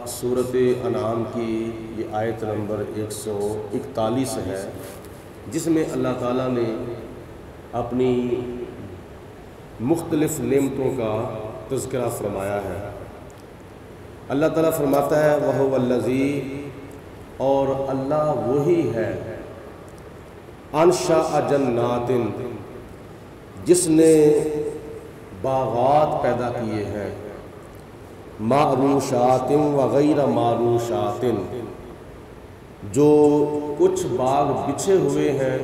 سورۃ انعام کی یہ آیت نمبر 141 ہے، جس میں اللہ تعالیٰ نے اپنی مختلف نعمتوں کا تذکرہ فرمایا ہے۔ اللہ تعالیٰ فرماتا ہے وَهُوَ الَّذِي، اور اللہ وہی ہے، انشأ جنات، جس نے باغات پیدا کیے ہیں، معروشات وغیر معروشات، جو کچھ باغ بچھے ہوئے ہیں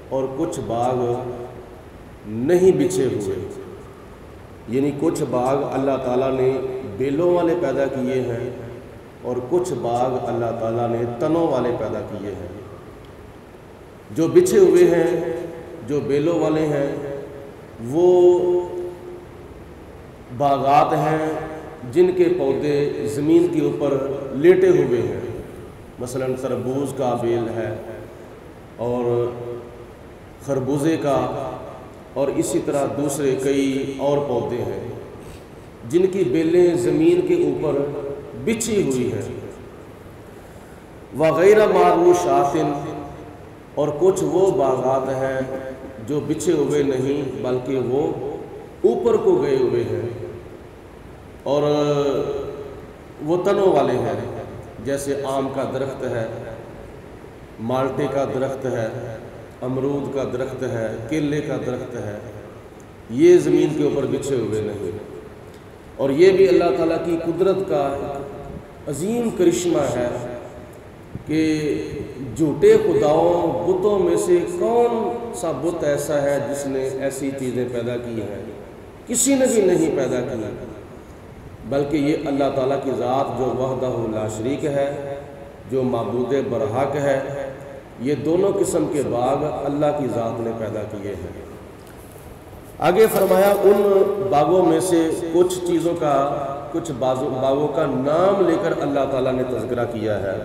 اور کچھ باغ نہیں بچھے ہوئے، یعنی کچھ باغ اللہ تعالیٰ نے بیلوں والے پیدا کیے ہیں اور کچھ باغ اللہ تعالیٰ نے تنوں والے پیدا کیے ہیں۔ جو بچھے ہوئے ہیں، جو بیلوں والے ہیں، وہ باغات ہیں جن کے پودے زمین کے اوپر لیٹے ہوئے ہیں، مثلا تربوز کا بیل ہے اور خربوزے کا، اور اسی طرح دوسرے کئی اور پودے ہیں جن کی بیلیں زمین کے اوپر بچھی ہوئی ہیں۔ وغیر معروشات، اور کچھ وہ باغات ہیں جو بچھے ہوئے نہیں بلکہ وہ اوپر کو گئے ہوئے ہیں، اور وہ تنوں والے ہیں، جیسے آم کا درخت ہے، مالٹے کا درخت ہے، امرود کا درخت ہے، کیلے کا درخت ہے، یہ زمین کے اوپر بچھے ہوئے نہیں۔ اور یہ بھی اللہ تعالیٰ کی قدرت کا عظیم کرشمہ ہے کہ جھوٹے خداؤں بتوں میں سے کون سا بت ایسا ہے جس نے ایسی چیزیں پیدا کی ہیں؟ کسی نے بھی نہیں پیدا کی، بلکہ یہ اللہ تعالیٰ کی ذات جو وحدہ لا شریک ہے، جو معبود برحق ہے، یہ دونوں قسم کے باغ اللہ کی ذات نے پیدا کیے ہیں۔ آگے فرمایا ان باغوں میں سے کچھ چیزوں کا، کچھ باغوں کا نام لے کر اللہ تعالیٰ نے تذکرہ کیا ہے،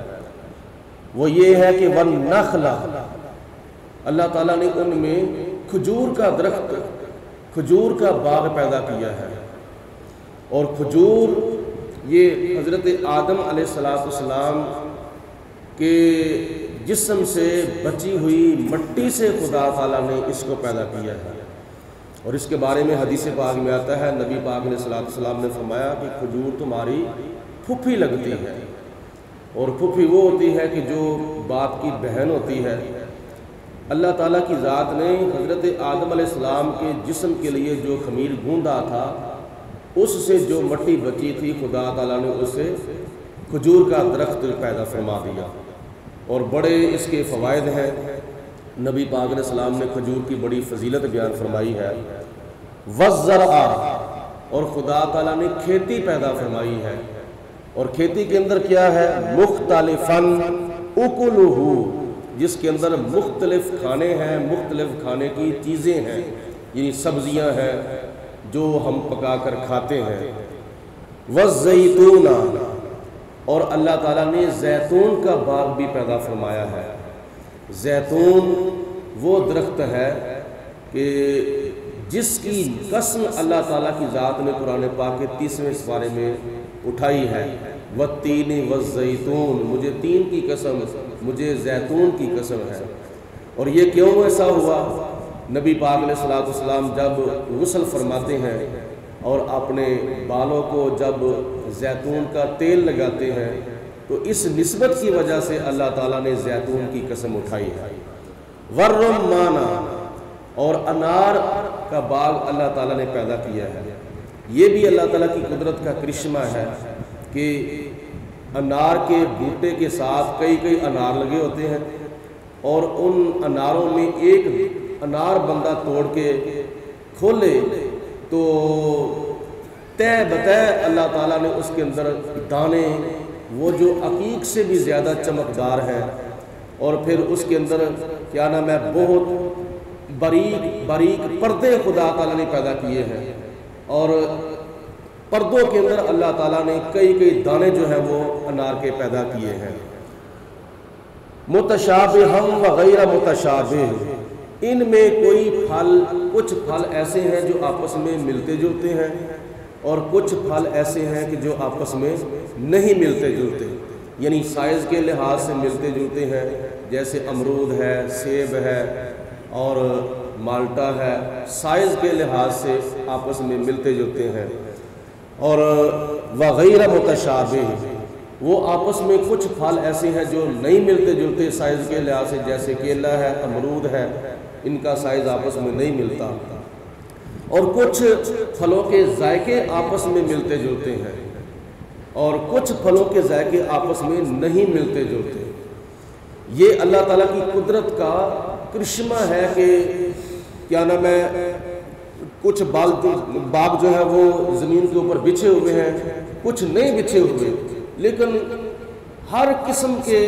وہ یہ ہے کہ وَالنَّخْلَ، اللہ تعالیٰ نے ان میں کھجور کا درخت، کھجور کا باغ پیدا کیا ہے۔ اور کھجور یہ حضرت آدم علیہ السلام کے جسم سے بچی ہوئی مٹی سے خدا تعالیٰ نے اس کو پیدا کیا ہے، اور اس کے بارے میں حدیث پاک میں آتا ہے، نبی پاک علیہ السلام نے فرمایا کہ کھجور تمہاری پھوپھی لگتی ہے، اور پھوپھی وہ ہوتی ہے کہ جو باپ کی بہن ہوتی ہے۔ اللہ تعالیٰ کی ذات نے حضرت آدم علیہ السلام کے جسم کے لیے جو خمیر گھوندا تھا، اس سے جو مٹی بچی تھی خدا تعالیٰ نے اس سے کھجور کا درخت پیدا فرما دیا، اور بڑے اس کے فوائد ہیں۔ نبی پاک علیہ السلام نے کھجور کی بڑی فضیلت بیان فرمائی ہے۔ وَالزَّرْعَ، اور خدا تعالیٰ نے کھیتی پیدا فرمائی ہے، اور کھیتی کے اندر کیا ہے؟ مُخْتَلِفًا أُكُلُهُ، جس کے اندر مختلف کھانے ہیں، مختلف کھانے کی چیزیں ہیں، یعنی سبزیاں ہیں جو ہم پکا کر کھاتے ہیں۔ وَالزَّيْتُونَ، اور اللہ تعالیٰ نے زیتون کا باغ بھی پیدا فرمایا ہے۔ زیتون وہ درخت ہے کہ جس کی قسم اللہ تعالیٰ کی ذات نے قرآن پاک کے 30ویں سپارے میں اٹھائی ہے، وَالتِّینِ وَالزَّیْتُونِ، مجھے تین کی قسم، مجھے زیتون کی قسم ہے۔ اور یہ کیوں ایسا ہوا؟ نبی پاک علیہ السلام جب غسل فرماتے ہیں اور اپنے بالوں کو جب زیتون کا تیل لگاتے ہیں، تو اس نسبت کی وجہ سے اللہ تعالیٰ نے زیتون کی قسم اٹھائی ہے۔ وَالرُّمَّانَ، اور انار کا باغ اللہ تعالیٰ نے پیدا کیا ہے۔ یہ بھی اللہ تعالیٰ کی قدرت کا کرشمہ ہے کہ انار کے بوٹے کے ساتھ کئی انار لگے ہوتے ہیں، اور ان اناروں میں ایک انار بندہ توڑ کے کھولے تو تہ بتہ اللہ تعالیٰ نے اس کے اندر دانے وہ جو عقیق سے بھی زیادہ چمکدار ہیں، اور پھر اس کے اندر کیا نام ہے، بہت باریک پردے خدا تعالیٰ نے پیدا کیے ہیں، اور پردوں کے اندر اللہ تعالیٰ نے کئی دانے جو ہیں وہ انار کے پیدا کیے ہیں۔ متشابہ وغیر متشابہ، ان میں کوئی پھل، کچھ پھل ایسے ہیں جو آپس میں ملتے جلتے ہیں، اور کچھ پھل ایسے ہیں کہ جو آپس میں نہیں ملتے جلتے، یعنی سائز کے لحاظ سے ملتے جلتے ہیں، جیسے امرود ہے، سیب ہے اور مالٹا ہے، سائز کے لحاظ سے آپس میں ملتے جلتے ہیں۔ اور وغیرہ متشابہ، وہ آپس میں کچھ پھل ایسے ہیں جو نہیں ملتے جلتے سائز کے لحاظ سے، جیسے کیلا ہے، امرود ہے، ان کا سائز آپس میں نہیں ملتا۔ اور کچھ پھلوں کے ذائقے آپس میں ملتے جلتے ہیں، اور کچھ پھلوں کے ذائقے آپس میں نہیں ملتے جلتے۔ یہ اللہ تعالیٰ کی قدرت کا کرشمہ ہے کہ کیا نام ہے، کچھ باغ جو ہے وہ زمین کے اوپر بچھے ہوئے ہیں، کچھ نہیں بچھے ہوئے، لیکن ہر قسم کے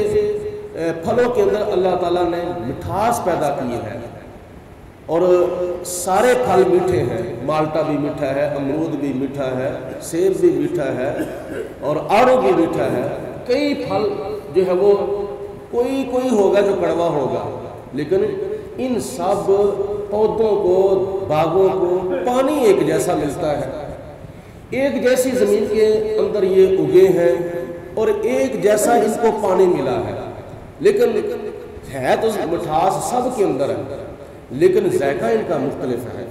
پھلوں کے اندر اللہ تعالیٰ نے مٹھاس پیدا کی ہے، اور سارے پھل میٹھے ہیں۔ مالٹا بھی میٹھا ہے، امرود بھی میٹھا ہے، سیب بھی میٹھا ہے، اور آڑو بھی میٹھا ہے۔ کئی پھل جو ہے وہ کوئی ہوگا جو کڑوا ہوگا، لیکن ان سب پودوں کو، باغوں کو پانی ایک جیسا ملتا ہے، ایک جیسی زمین کے اندر یہ اگے ہیں اور ایک جیسا اس کو پانی ملا ہے، لیکن ہے تو مٹھاس سب کے اندر ہے، لیکن ذائقہ ان کا مختلف ہے،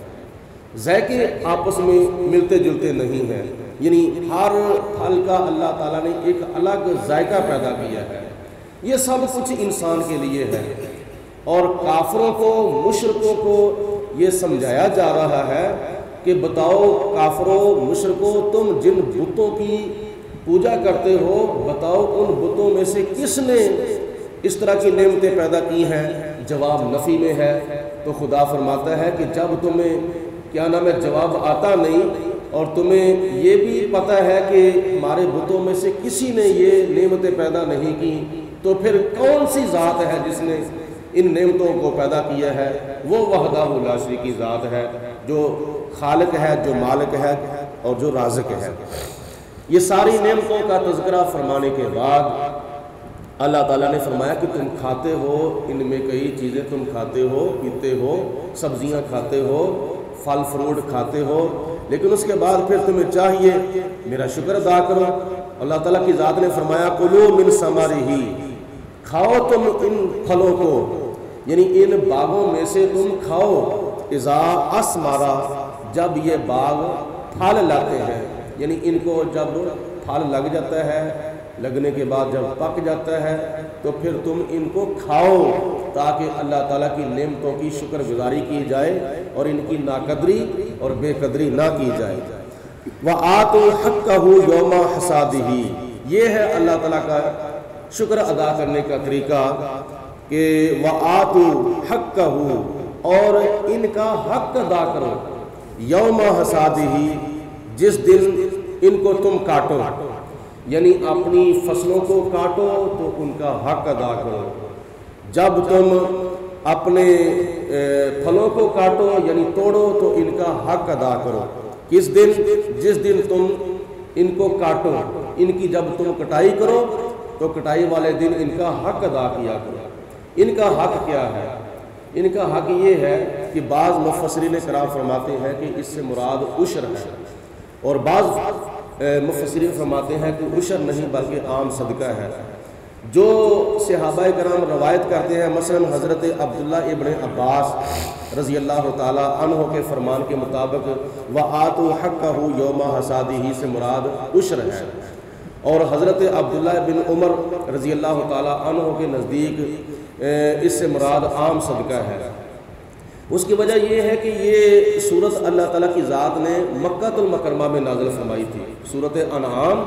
ذائقے آپس میں ملتے جلتے نہیں ہیں۔ یعنی ہر پھل کا اللہ تعالیٰ نے ایک الگ ذائقہ پیدا کیا ہے۔ یہ سب کچھ انسان کے لیے ہے، اور کافروں کو، مشرکوں کو یہ سمجھایا جا رہا ہے کہ بتاؤ کافروں، مشرکوں، تم جن بتوں کی پوجا کرتے ہو، بتاؤ ان بتوں میں سے کس نے اس طرح کی نعمتیں پیدا کی ہیں؟ جواب نفی میں ہے، تو خدا فرماتا ہے کہ جب تمہیں کیا نام ہے جواب آتا نہیں، اور تمہیں یہ بھی پتہ ہے کہ ہمارے بتوں میں سے کسی نے یہ نعمتیں پیدا نہیں کی، تو پھر کون سی ذات ہے جس نے ان نعمتوں کو پیدا کیا ہے؟ وہ وحدہ لا شریک ذات ہے، جو خالق ہے، جو مالک ہے اور جو رازق ہے۔ یہ ساری نعمتوں کا تذکرہ فرمانے کے بعد اللہ تعالیٰ نے فرمایا کہ تم کھاتے ہو، ان میں کئی چیزیں تم کھاتے ہو، پیتے ہو، سبزیاں کھاتے ہو، پھل فروٹ کھاتے ہو، لیکن اس کے بعد پھر تمہیں چاہیے میرا شکر ادا کرو۔ اللہ تعالیٰ کی ذات نے فرمایا کلوا من ثمرہ، کھاؤ تم ان پھلوں کو، یعنی ان باغوں میں سے تم کھاؤ، اذا اثمر، جب یہ باغ پھل لاتے ہیں، یعنی ان کو جب پھل لگ جاتا ہے، لگنے کے بعد جب پک جاتا ہے تو پھر تم ان کو کھاؤ، تاکہ اللہ تعالیٰ کی نعمتوں کی شکر گزاری کی جائے اور ان کی ناقدری اور بے قدری نہ کی جائے۔ وَآتُوا حَقَّهُ يَوْمَ حَصَادِهِ، یہ ہے اللہ تعالیٰ کا شکر ادا کرنے کا طریقہ کہ وَآتُوا حَقَّهُ، اور ان کا حق ادا کرو، یوم حصادہ، جس دن ان کو تم کاٹو، یعنی اپنی فصلوں کو کاٹو تو ان کا حق ادا کرو۔ جب تم اپنے پھلوں کو کاٹو یعنی توڑو تو ان کا حق ادا کرو۔ کس دن؟ جس دن تم ان کو کاٹو، ان کی جب تم کٹائی کرو تو کٹائی والے دن ان کا حق ادا کیا کرو۔ ان کا حق کیا ہے؟ ان کا حق یہ ہے کہ بعض مفسرین کرام فرماتے ہیں کہ اس سے مراد عشر ہے، اور بعض مفسرین فرماتے ہیں کہ عشر نہیں بلکہ عام صدقہ ہے۔ جو صحابہ کرام روایت کرتے ہیں، مثلا حضرت عبداللہ ابن عباس رضی اللہ تعالیٰ عنہ کے فرمان کے مطابق وَآتُوا حَقَّهُ يَوْمَ حَصَادِهِ سے مراد عشر ہے، اور حضرت عبداللہ بن عمر رضی اللہ تعالیٰ عنہ کے نزدیک اس سے مراد عام صدقہ ہے۔ اس کی وجہ یہ ہے کہ یہ سورت اللہ تعالیٰ کی ذات نے مکہ المکرمہ میں نازل فرمائی تھی۔ سورت انعام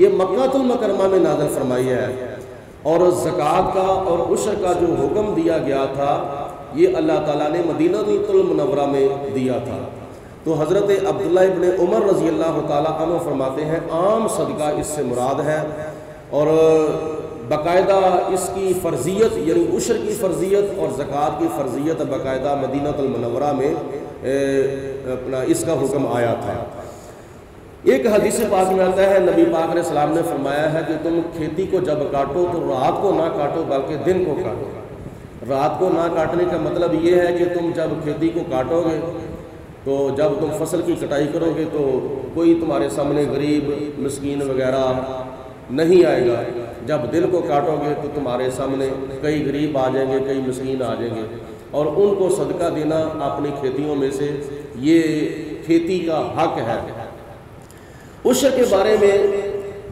یہ مکہ المکرمہ میں نازل فرمائی ہے، اور زکوٰۃ کا اور عشر کا جو حکم دیا گیا تھا یہ اللہ تعالیٰ نے مدینہ المنورہ میں دیا تھا۔ تو حضرت عبداللہ ابن عمر رضی اللہ تعالیٰ عنہ فرماتے ہیں عام صدقہ اس سے مراد ہے، اور باقاعدہ اس کی فرضیت یعنی عشر کی فرضیت اور زکوٰۃ کی فرضیت باقاعدہ مدینہ المنورہ میں اپنا اس کا حکم آیا تھا۔ ایک حدیث پاک میں آتا ہے، نبی پاک علیہ السلام نے فرمایا ہے کہ تم کھیتی کو جب کاٹو تو رات کو نہ کاٹو بلکہ دن کو کاٹو۔ رات کو نہ کاٹنے کا مطلب یہ ہے کہ تم جب کھیتی کو کاٹو گے تو جب تم فصل کی کٹائی کرو گے تو کوئی تمہارے سامنے غریب مسکین وغیرہ نہیں آئے گا. جب دل کو کاٹو گے تو تمہارے سامنے کئی غریب آ جائیں گے, کئی مسکین آ جائیں گے, اور ان کو صدقہ دینا اپنی کھیتیوں میں سے یہ کھیتی کا حق ہے. عشر کے بارے میں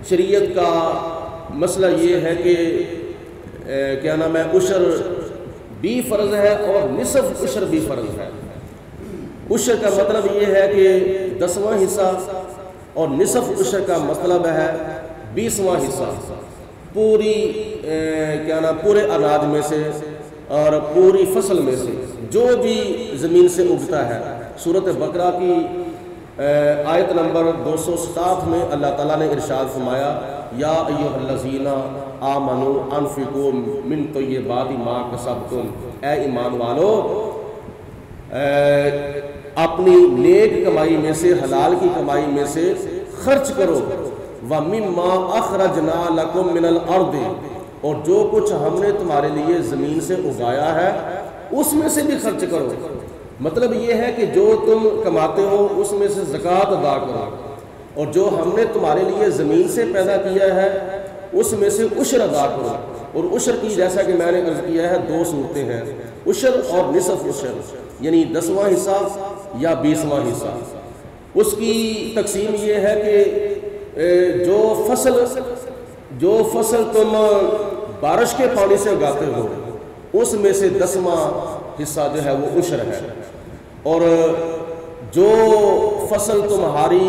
شریعت کا مسئلہ یہ ہے کہ کیا نام ہے, عشر بھی فرض ہے اور نصف عشر بھی فرض ہے. عشر کا مطلب یہ ہے کہ 10واں حصہ, اور نصف عشر کا مطلب ہے 20واں حصہ پوری پورے اناج میں سے اور پوری فصل میں سے جو بھی زمین سے اگتا ہے. سورۃ بقرہ کی آیت نمبر 267 میں اللہ تعالیٰ نے ارشاد فرمایا, یا ایھا الذین آمنوا انفقوا من طیبات ما کسبتم, اے ایمان والو اپنی نیک کمائی میں سے, حلال کی کمائی میں سے خرچ کرو. وَمِمَّا أَخْرَجْنَا لَكُم مِّنَ الْأَرْضِ, اور جو کچھ ہم نے تمہارے لیے زمین سے اگایا ہے اس میں سے بھی خرچ کرو. مطلب یہ ہے کہ جو تم کماتے ہو اس میں سے زکوٰۃ ادا کرو, اور جو ہم نے تمہارے لیے زمین سے پیدا کیا ہے اس میں سے عشر ادا کرو. اور عشر کی جیسا کہ میں نے عرض کیا ہے 2 صورتیں ہیں, عشر اور نصف عشر, یعنی 10واں حصہ یا 20واں حصہ. اس کی تقسیم یہ ہے کہ جو فصل تم بارش کے پانی سے اگاتے ہو اس میں سے 10واں حصہ جو ہے وہ عشر ہے, اور جو فصل تمہاری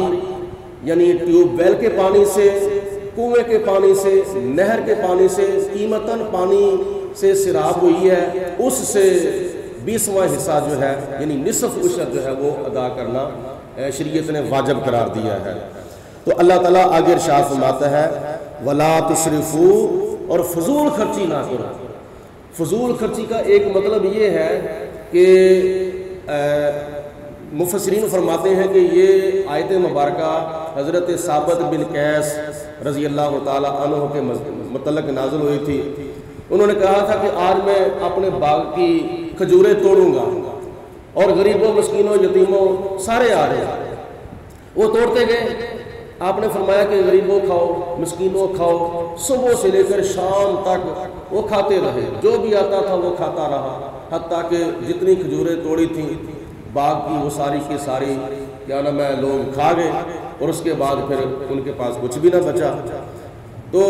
یعنی ٹیوب ویل کے پانی سے, کنویں کے پانی سے, نہر کے پانی سے, قیمتاً پانی سے سیراب ہوئی ہے, اس سے 20واں حصہ جو ہے یعنی نصف عشر جو ہے وہ ادا کرنا شریعت نے واجب قرار دیا ہے. تو اللہ تعالیٰ آگے ارشاد فرماتا ہے وَلَا تُسْرِفُوا, اور فضول خرچی نہ کرو. فضول خرچی کا ایک مطلب یہ ہے کہ مفسرین فرماتے ہیں کہ یہ آیت مبارکہ حضرت ثابت بن قیس رضی اللہ تعالیٰ عنہ کے متعلق نازل ہوئی تھی. انہوں نے کہا تھا کہ آج میں اپنے باغ کی کھجوریں توڑوں گا, اور غریبوں, مسکینوں, یتیموں سارے آ رہے ہیں. وہ توڑتے گئے. آپ نے فرمایا کہ غریبوں کھاؤ, مسکینوں کھاؤ, صبح سے لے کر شام تک وہ کھاتے رہے, جو بھی آتا تھا وہ کھاتا رہا, حتیٰ کہ جتنی کھجوریں توڑی تھیں باغ کی وہ ساری کی ساری کیا نام ہے لوگ کھا گئے, اور اس کے بعد پھر ان کے پاس کچھ بھی نہ بچا. تو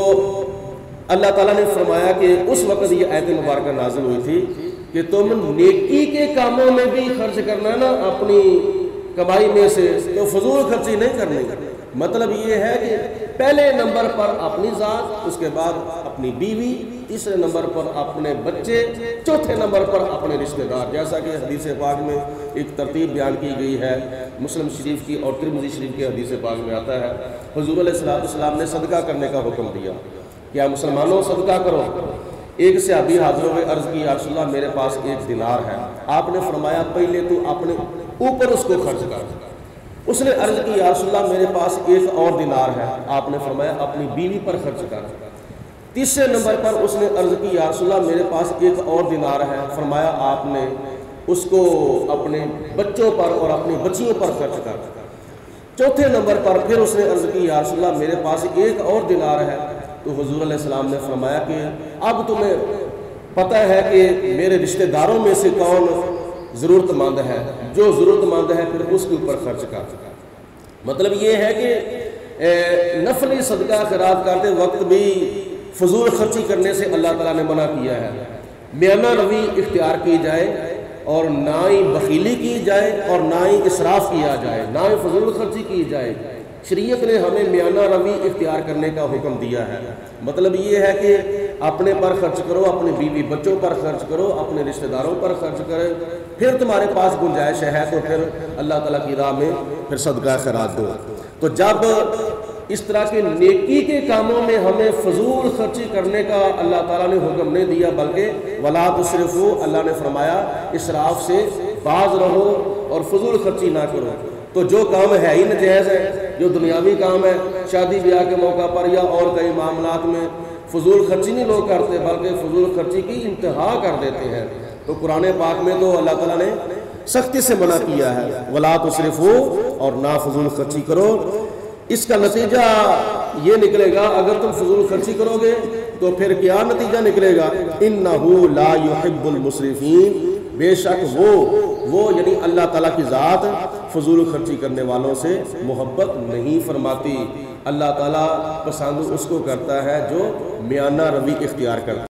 اللہ تعالیٰ نے فرمایا کہ اس وقت یہ آیت مبارکہ نازل ہوئی تھی کہ تم نیکی کے کاموں میں بھی خرچ کرنا ہے نا اپنی کمائی میں سے, تو فضول خرچی نہیں کرنی. مطلب یہ ہے کہ پہلے نمبر پر اپنی ذات, اس کے بعد اپنی بیوی, تیسرے نمبر پر اپنے بچے, چوتھے نمبر پر اپنے رشتہ دار. جیسا کہ حدیث پاک میں ایک ترتیب بیان کی گئی ہے, مسلم شریف کی اور ترمذی شریف کی حدیث پاک میں آتا ہے, حضور علیہ السلام نے صدقہ کرنے کا حکم دیا. کیا مسلمانوں صدقہ کرو. ایک صحابی حاضر ہوئے, عرض کی یا رسول اللہ میرے پاس 1 دینار ہے. آپ نے فرمایا پہلے تو اپنے اوپر اس کو خرچ کر. اس نے عرض کی یا رسول اللہ میرے پاس 1 اور دینار ہے. آپ نے فرمایا اپنی بیوی پر خرچ کر. تیسرے نمبر پر اس نے عرض کی یا رسول اللہ میرے پاس 1 اور دینار ہے. فرمایا آپ نے اس کو اپنے بچوں پر اور اپنی بچیوں پر خرچ کر. چوتھے نمبر پر پھر اس نے عرض کی یا رسول اللہ میرے پاس 1 اور دینار ہے. تو حضور علیہ السلام نے فرمایا کہ اب تمہیں پتہ ہے کہ میرے رشتہ داروں میں سے کون ضرورت مند ہے, جو ضرورت مند ہے پھر اس کے اوپر خرچ کر. مطلب یہ ہے کہ نفلی صدقہ خیرات کرتے وقت بھی فضول خرچی کرنے سے اللہ تعالیٰ نے منع کیا ہے. میانہ روی اختیار کی جائے, اور نہ ہی بخیلی کی جائے اور نہ ہی اسراف کیا جائے, نہ ہی فضول خرچی کی جائے. شریعت نے ہمیں میانہ روی اختیار کرنے کا حکم دیا ہے. مطلب یہ ہے کہ اپنے پر خرچ کرو, اپنے بیوی بچوں پر خرچ کرو, اپنے رشتہ داروں پر خرچ کرے, پھر تمہارے پاس گنجائش ہے تو پھر اللہ تعالیٰ کی راہ میں پھر صدقہ خیرات دو. تو جب اس طرح کے نیکی کے کاموں میں ہمیں فضول خرچی کرنے کا اللہ تعالیٰ نے حکم نہیں دیا, بلکہ ولا تسرفوا, اللہ نے فرمایا اسراف سے باز رہو اور فضول خرچی نہ کرو. تو جو کام ہے ہی نجائز ہے, جو دنیاوی کام ہے, شادی بیاہ کے موقع پر یا اور کئی معاملات میں فضول خرچی نہیں لوگ کرتے, بلکہ فضول خرچی کی انتہا کر دیتے ہیں. تو قرآن پاک میں تو اللہ تعالیٰ نے سختی سے منع کیا ہے، وَلَا تُسْرِفُوا، اور نہ فضول خرچی کرو۔ اس کا نتیجہ یہ نکلے گا، اگر تم فضول خرچی کرو گے تو پھر کیا نتیجہ نکلے گا؟ إِنَّهُ لَا يُحِبُّ الْمُسْرِفِينَ، بے شک وہ یعنی اللہ تعالیٰ کی ذات فضول خرچی کرنے والوں سے محبت نہیں فرماتی۔ اللہ تعالیٰ پسند اس کو کرتا ہے جو میانہ روی اختیار کرتا ہے۔